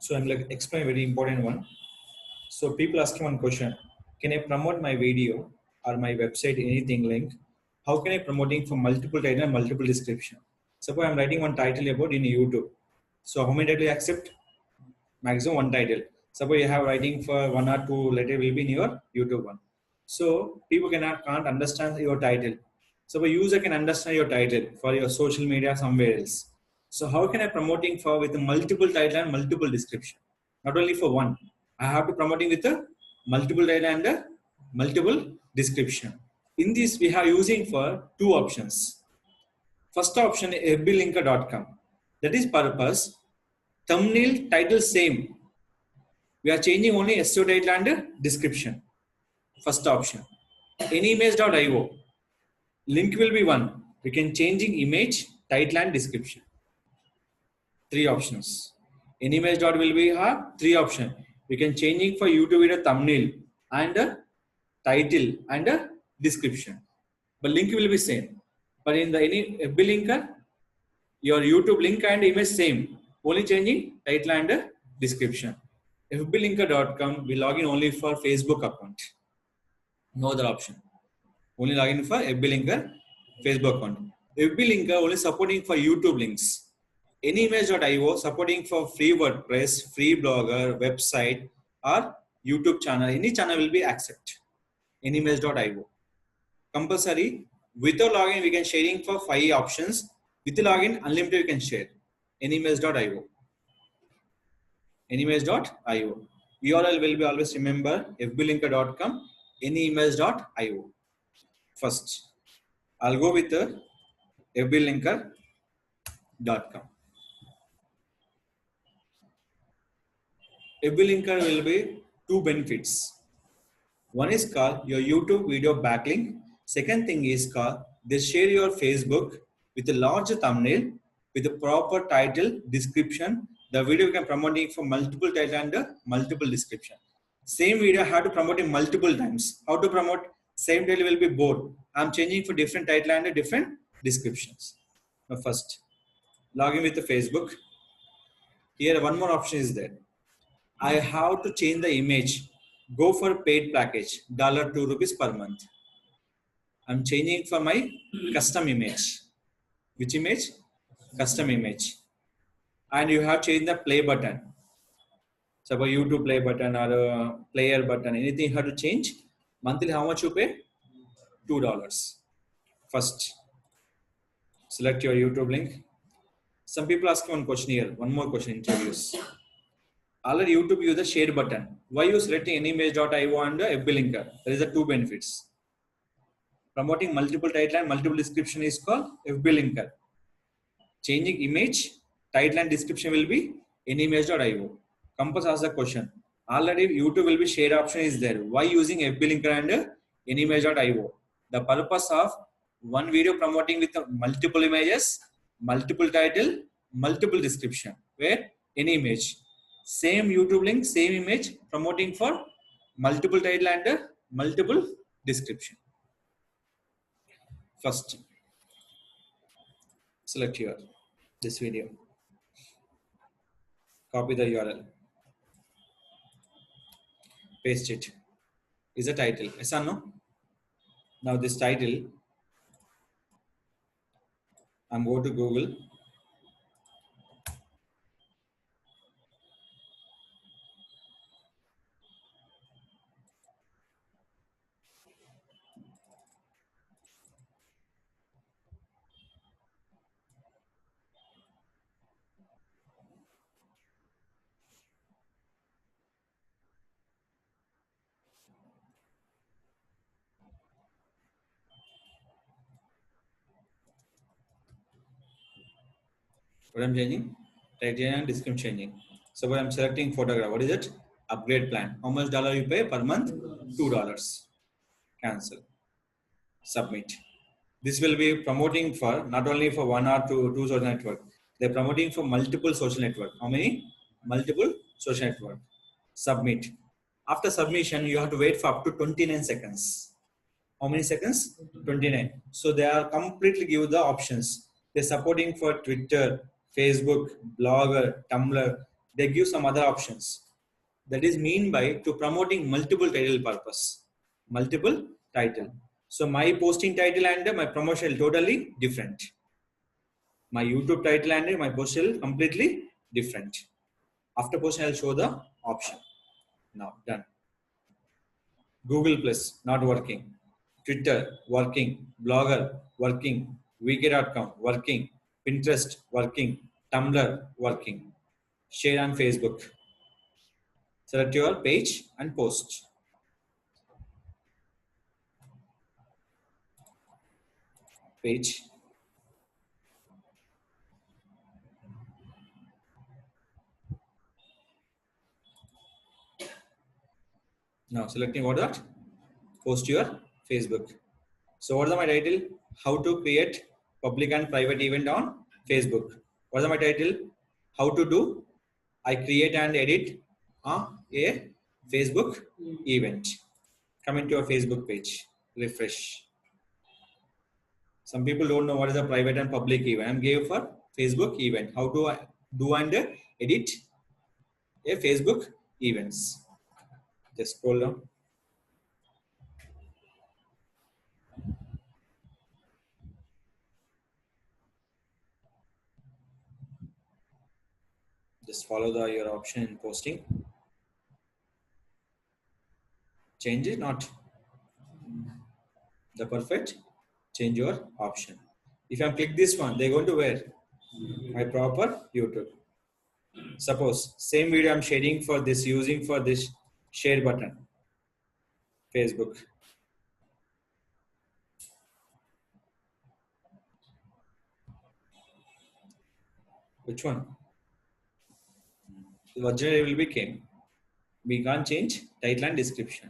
So I'm like explain a very important one. So people asking one question: can I promote my video or my website anything link? How can I promoting for multiple title and multiple description? Suppose I'm writing one title about in YouTube. So how many title you accept? Maximum one title. Suppose you have writing for one or two letter will be in your YouTube one. So people can't understand your title. So a user can understand your title for your social media somewhere else. So how can I promoting for with multiple title and multiple description? Not only for one. I have to promoting with a multiple title and a multiple description. In this we have using for two options. First option is fblinker.com. That is purpose. Thumbnail title same. We are changing only SEO title and description. First option. Anyimage.io. Link will be one. We can changing image, title and description. Three options. Anyimage will be have three options. We can changing for YouTube video thumbnail and a title and a description. But link will be same. But in the any FB linker, your YouTube link and image same. Only changing title and description. Fblinker.com we log in only for Facebook account. No other option. Only login for Fblinker Facebook account. Fblinker only supporting for YouTube links. Anyimage.io supporting for free WordPress, free blogger, website or YouTube channel. Any channel will be accept. Anyimage.io. Compulsory. Without login we can sharing for 5 options. With login unlimited we can share. Anyimage.io. Anyimage.io. URL will be always remember fblinker.com, anyimage.io. First, I'll go with the fblinker.com. Fblinker will be two benefits. One is called your YouTube video backlink. Second thing is called they share your Facebook with a large thumbnail with a proper title, description. The video you can promote it for multiple title and multiple description. Same video I have to promote it multiple times. How to promote? Same title will be both. I'm changing for different title and different descriptions. Now first, log in with the Facebook. Here one more option is there. I have to change the image. Go for paid package, $2 per month. I'm changing for my custom image. Which image? Custom image. And you have changed the play button. Suppose YouTube play button or a player button, anything you have to change. Monthly, how much you pay? $2. First, select your YouTube link. Some people ask one question here. One more question introduce. Already YouTube use the share button. Why you selecting anyimage.io and Fblinker? There is a two benefits. Promoting multiple title and multiple description is called Fblinker. Changing image, title and description will be anyimage.io. Compass asks the question. Already YouTube will be share option is there. Why using Fblinker and anyimage.io? The purpose of one video promoting with multiple images, multiple title, multiple description. Where any image. Same YouTube link, same image promoting for multiple title and multiple description. First, select here this video. Copy the URL. Paste it. Is a title. Yes or no? Now this title, I'm going to Google. What I'm changing? Title and description changing. So I'm selecting photograph. What is it? Upgrade plan. How much dollar you pay per month? $2. Cancel. Submit. This will be promoting for not only for one or two social network. They're promoting for multiple social network. How many? Multiple social network. Submit. After submission, you have to wait for up to 29 seconds. How many seconds? 29. So they are completely give the options. They're supporting for Twitter, Facebook, Blogger, Tumblr. they give some other options. That is mean by to promoting multiple title purpose. Multiple title. So my posting title and my promotion totally different. My YouTube title and my posting completely different. After posting, I'll show the option. Now done. Google Plus not working. Twitter working. Blogger working. Vk.com working. Pinterest working. Tumblr working. Share on Facebook. Select your page and post. Page. Now selecting what that? Post your Facebook. So what is my title? How to create public and private event on Facebook. What is my title? How to do I create and edit a Facebook event. Come into your Facebook page. Refresh. Some people don't know what is a private and public event. I'm giving for Facebook event. How do I do and edit a Facebook events? Just scroll down. Just follow your option in posting. Change it, not the perfect. Change your option. If I click this one, they're going to where? My proper YouTube. Suppose same video I'm sharing for this, using for this share button. Facebook. Which one? The original will be came. We can't change title and description.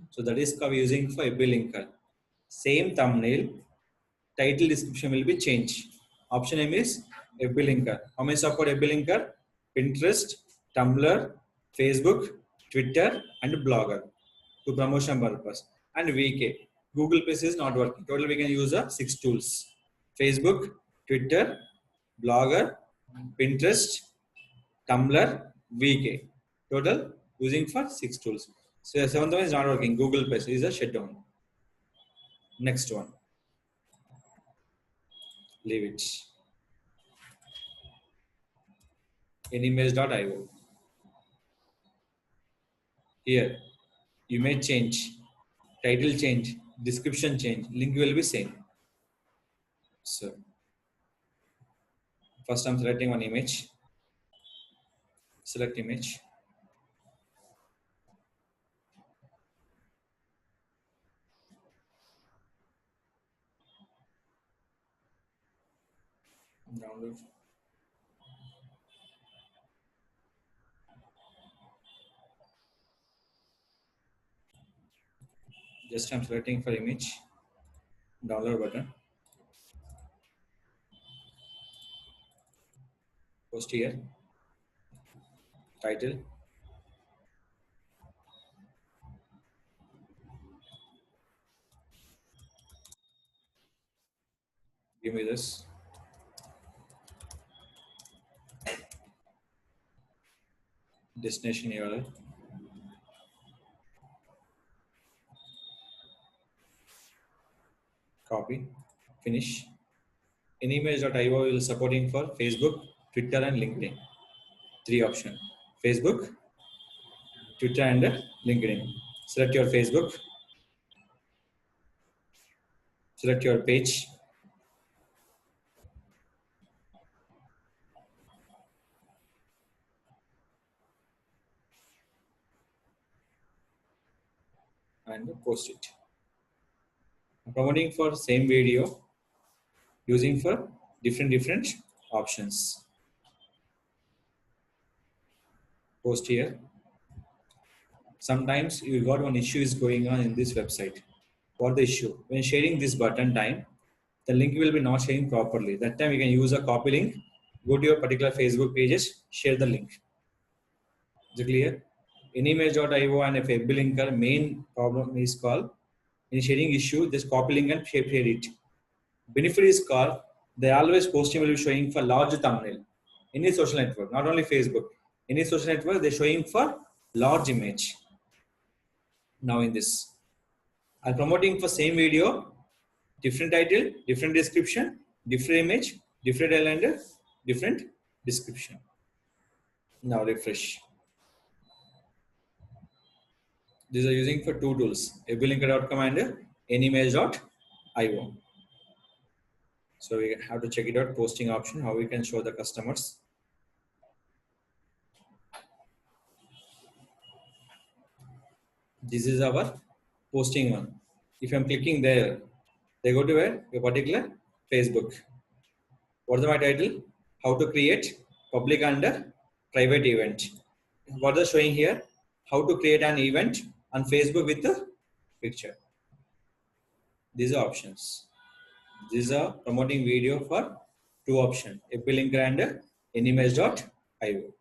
So that is called using for Fblinker. Same thumbnail, title description will be changed. Option name is Fblinker. How many support Fblinker? Pinterest, Tumblr, Facebook, Twitter, and Blogger to promotion purpose. And VK. Google Plus is not working. Total we can use 6 tools. Facebook, Twitter, Blogger, Pinterest, Tumblr, VK. Total using for 6 tools. So 7th one is not working. Google Plus is a shutdown. Next one. Leave it. Animage.io. Here, you may change. Title change. Description change. Link will be same. So, first I'm selecting one image. Select image. Download. Just I'm selecting for image. Download button. Post here. Title. Give me this. Destination URL. Copy. Finish. Animage.io is supporting for Facebook, Twitter, and LinkedIn. 3 options. Facebook, Twitter, and LinkedIn. Select your Facebook. Select your page. And post it. I'm promoting for same video using for different options. Post here. Sometimes you got one issue is going on in this website. What the issue? When sharing this button time, the link will be not sharing properly. That time you can use a copy link. Go to your particular Facebook pages, share the link. Is it clear? Animage.io and Fblinker main problem is called in sharing issue, just copy link and share it. Benefit is called they always posting will be showing for large thumbnail. Any social network, not only Facebook. Any social network, they're showing for large image. Now in this, I'm promoting for same video, different title, different description, different image, different calendar, different description. Now refresh. These are using for two tools, fblinker.com and anyimage.io. So we have to check it out, posting option, how we can show the customers. This is our posting one. If I'm clicking there, they go to where? A particular Facebook. What is my title? How to create public and private event. What is showing here? How to create an event on Facebook with the picture. These are options. These are promoting video for two options, fblinker and anyimage.io.